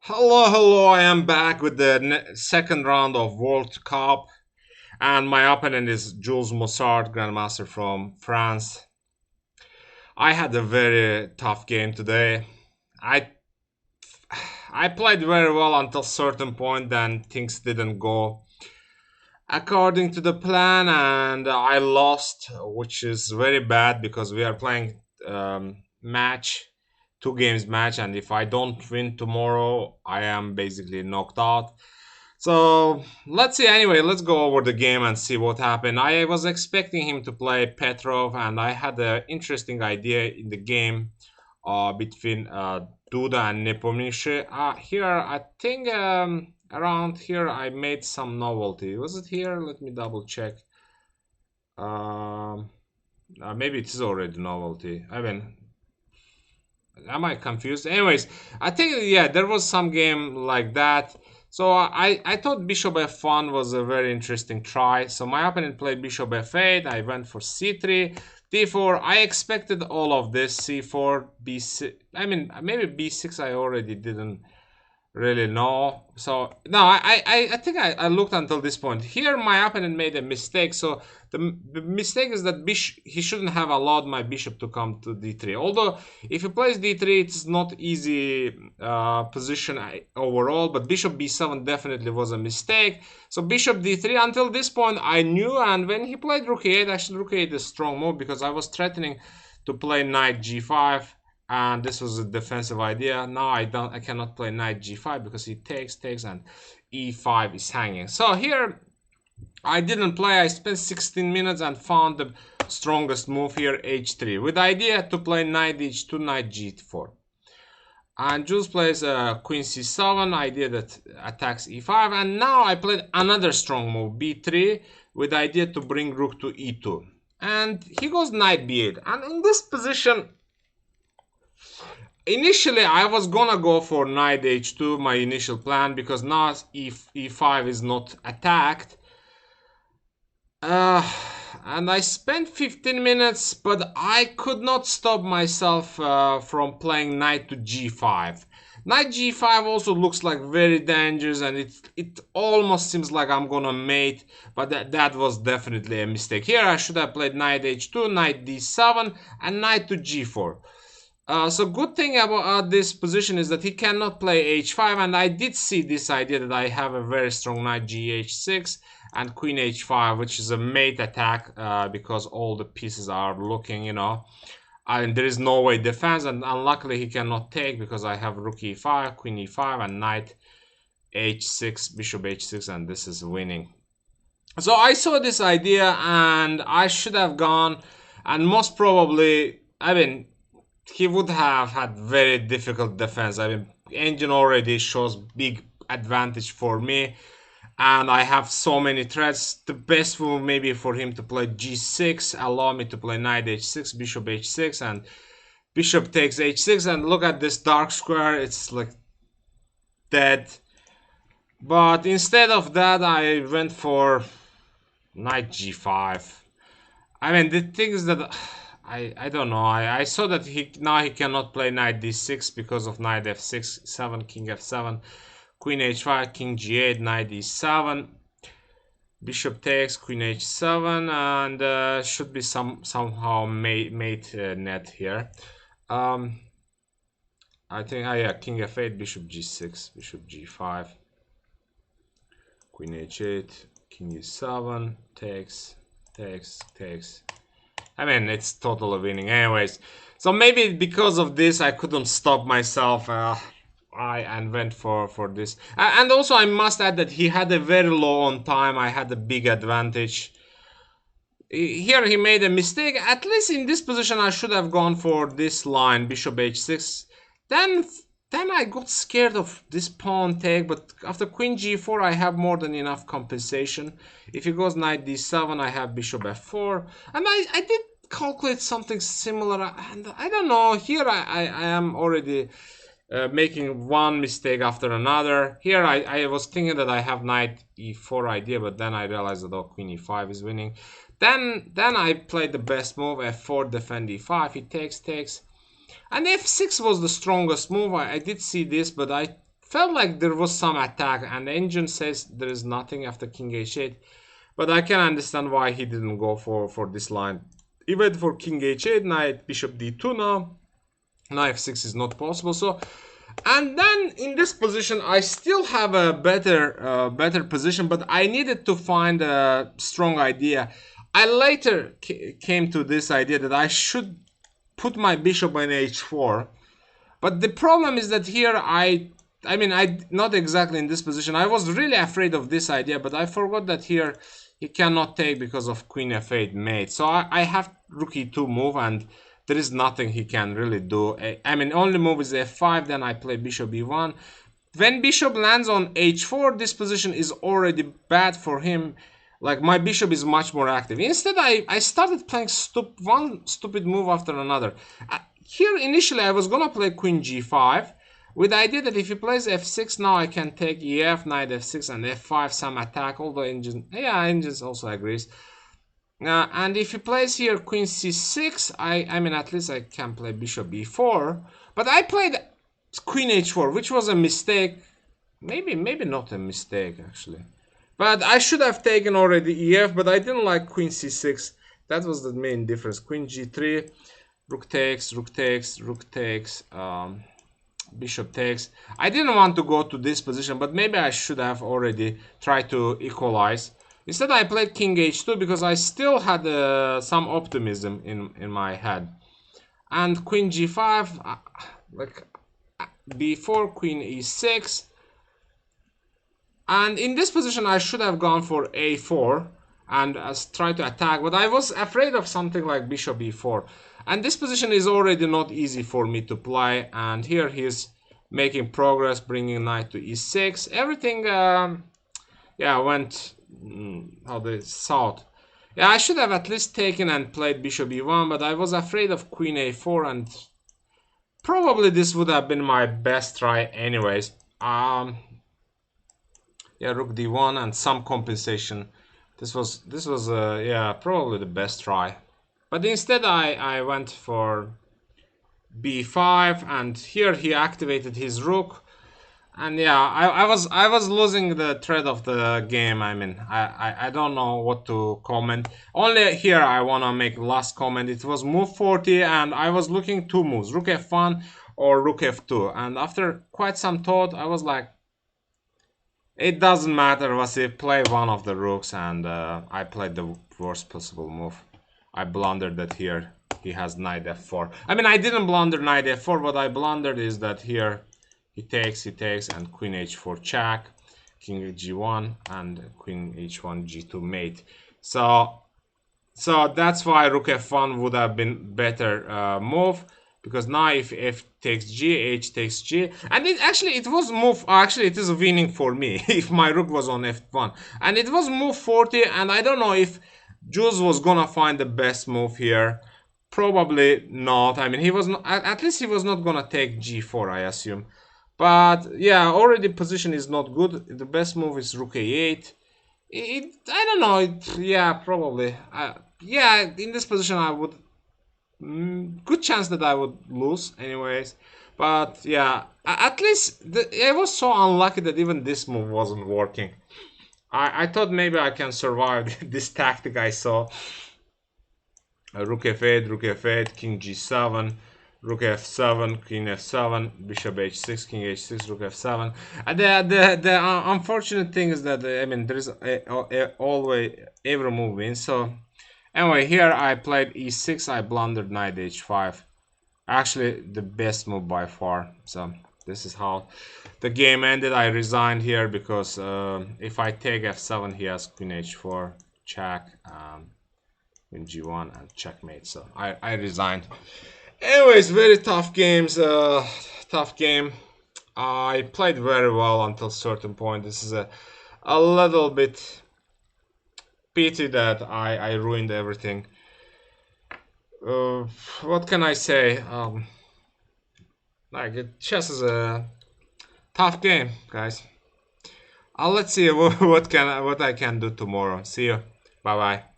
Hello, I am back with the second round of World Cup, and my opponent is Jules Moussard, Grandmaster from France. I had a very tough game today. I I played very well until certain point, then things didn't go according to the plan, and I lost, which is very bad because we are playing match, 2 games match, and if I don't win tomorrow, I am basically knocked out. So let's see. Anyway, let's go over the game and see what happened. I was expecting him to play Petrov, and I had an interesting idea in the game between Duda and Nepomniachtchi. Here, I think around here I made some novelty. Was it here? Let me double check. Maybe it is already novelty. I mean, am I confused? Anyways, I think yeah, there was some game like that. So I thought bishop f1 was a very interesting try. So my opponent played bishop f8. I went for c3, d4. I expected all of this. c4, b6. I mean, maybe b6 I already didn't really know. So no, I think I looked until this point. Here my opponent made a mistake. So the mistake is that he shouldn't have allowed my bishop to come to d3. Although if he plays d3, it's not easy position overall. But bishop b7 definitely was a mistake. So bishop d3 until this point I knew. And when he played rook e8, actually rook e8 is a strong move because I was threatening to play knight g5. And this was a defensive idea. Now I cannot play knight g5 because he takes, and e5 is hanging. So here I didn't play. I spent 16 minutes and found the strongest move here, h3, with the idea to play knight h2, knight g4. And Jules plays queen c7, idea that attacks e5. And now I played another strong move, b3, with the idea to bring rook to e2. And he goes knight b8. And in this position, initially I was gonna go for knight h2, my initial plan, because now e5 is not attacked. And I spent 15 minutes, but I could not stop myself from playing knight to g5. Knight g5 also looks like very dangerous, and it almost seems like I'm gonna mate, but that was definitely a mistake. Here I should have played knight h2, knight d7, and knight to g4. So good thing about this position is that he cannot play h5, and I did see this idea that I have a very strong knight gh6 and queen h5, which is a mate attack because all the pieces are looking, you know, and there is no way defense, and unluckily he cannot take because I have rook e5, queen e5, and knight h6, bishop h6, and this is winning. So I saw this idea and I should have gone, and most probably, I mean, he would have had very difficult defense. I mean, engine already shows big advantage for me, and I have so many threats. The best move maybe for him to play g6, allow me to play knight h6, bishop h6, and bishop takes h6, and look at this dark square, it's like dead. But instead of that, I went for knight g5. I mean, the thing is that I don't know. I saw that now he cannot play knight d6 because of knight f6, 7, king f7, queen h5, king g8, knight d7, bishop takes, queen h7, and should be somehow mate net here. I think yeah, king f8, bishop g6, bishop g5, queen h8, king e7, takes. I mean, it's totally winning anyways. So maybe because of this, I couldn't stop myself and went for this. And also, I must add that he had a very low on time. I had a big advantage. Here he made a mistake. At least in this position, I should have gone for this line, bishop h6. Then I got scared of this pawn take, but after queen g4, I have more than enough compensation. If he goes knight d7, I have bishop f4. And I did calculate something similar, and I don't know, here I am already making one mistake after another. Here I was thinking that I have knight e4 idea, but then I realized that queen e5 is winning. Then I played the best move, f4, defend e5, he takes. And f6 was the strongest move. I did see this, but I felt like there was some attack, and the engine says there is nothing after king h8. But I can understand why he didn't go for this line. He went for king h8, knight bishop d2 now. Knight f6 is not possible. So, and then in this position, I still have a better position, but I needed to find a strong idea. I later came to this idea that I should put my bishop on h4. But the problem is that here I not exactly in this position. I was really afraid of this idea, but I forgot that here he cannot take because of queen f8 mate. So I have rook e2 move, and there is nothing he can really do. I mean, only move is f5, then I play bishop e1. When bishop lands on h4, this position is already bad for him. Like, my bishop is much more active. Instead, I started playing one stupid move after another. Here, initially, I was gonna play queen g5, with the idea that if he plays f6 now, I can take ef, knight f6, and f5, some attack, although engines also agrees. And if he plays here queen c6, I mean, at least I can play bishop b4. But I played queen h4, which was a mistake. Maybe not a mistake, actually. But I should have taken already ef, but I didn't like queen c6. That was the main difference. Queen g3, rook takes, rook takes, rook takes, bishop takes. I didn't want to go to this position, but maybe I should have already tried to equalize. Instead, I played king h2 because I still had some optimism in my head. And queen g5, like b4, queen e6. And in this position, I should have gone for a4 and try to attack, but I was afraid of something like bishop e4. And this position is already not easy for me to play. And here he's making progress, bringing knight to e6. Everything, went how they thought. Yeah, I should have at least taken and played bishop e1, but I was afraid of queen a4, and probably this would have been my best try anyways. Yeah, rook d1 and some compensation. This was probably the best try. But instead I went for b5, and here he activated his rook. And yeah, I was losing the thread of the game. I mean, I don't know what to comment. Only here I wanna make last comment. It was move 40, and I was looking two moves, rook f1 or rook f2. And after quite some thought, I was like, it doesn't matter, Vasif, play one of the rooks, and I played the worst possible move. I blundered that here he has knight f4. I mean, I didn't blunder knight f4. What I blundered is that here he takes, and queen h4 check, king g1, and queen h1 g2 mate. So that's why rook f1 would have been better move, because now if f takes g, h takes g, and it was move. Actually, it is winning for me if my rook was on f1, and it was move 40. And I don't know if Jules was gonna find the best move here. Probably not. I mean, he was not. At least he was not gonna take g4, I assume. But yeah, already position is not good. The best move is rook a8. I don't know. Yeah, probably. Yeah, in this position I would. Good chance that I would lose, anyways. But yeah, at least I was so unlucky that even this move wasn't working. I thought maybe I can survive this tactic I saw. Rook f8, king g7. Rook f7, queen f7, bishop h6, king h6, rook f7. And the unfortunate thing is that I mean, there is always every move wins. So anyway, here I played e6. I blundered knight h5. Actually, the best move by far. So this is how the game ended. I resigned here because if I take f7, he has queen h4, check, queen g1, and checkmate. So I resigned. Anyways, very tough games. Tough game. I played very well until certain point. This is a little bit pity that I ruined everything. What can I say? Like, chess is a tough game, guys. Let's see what I can do tomorrow. See you. Bye bye.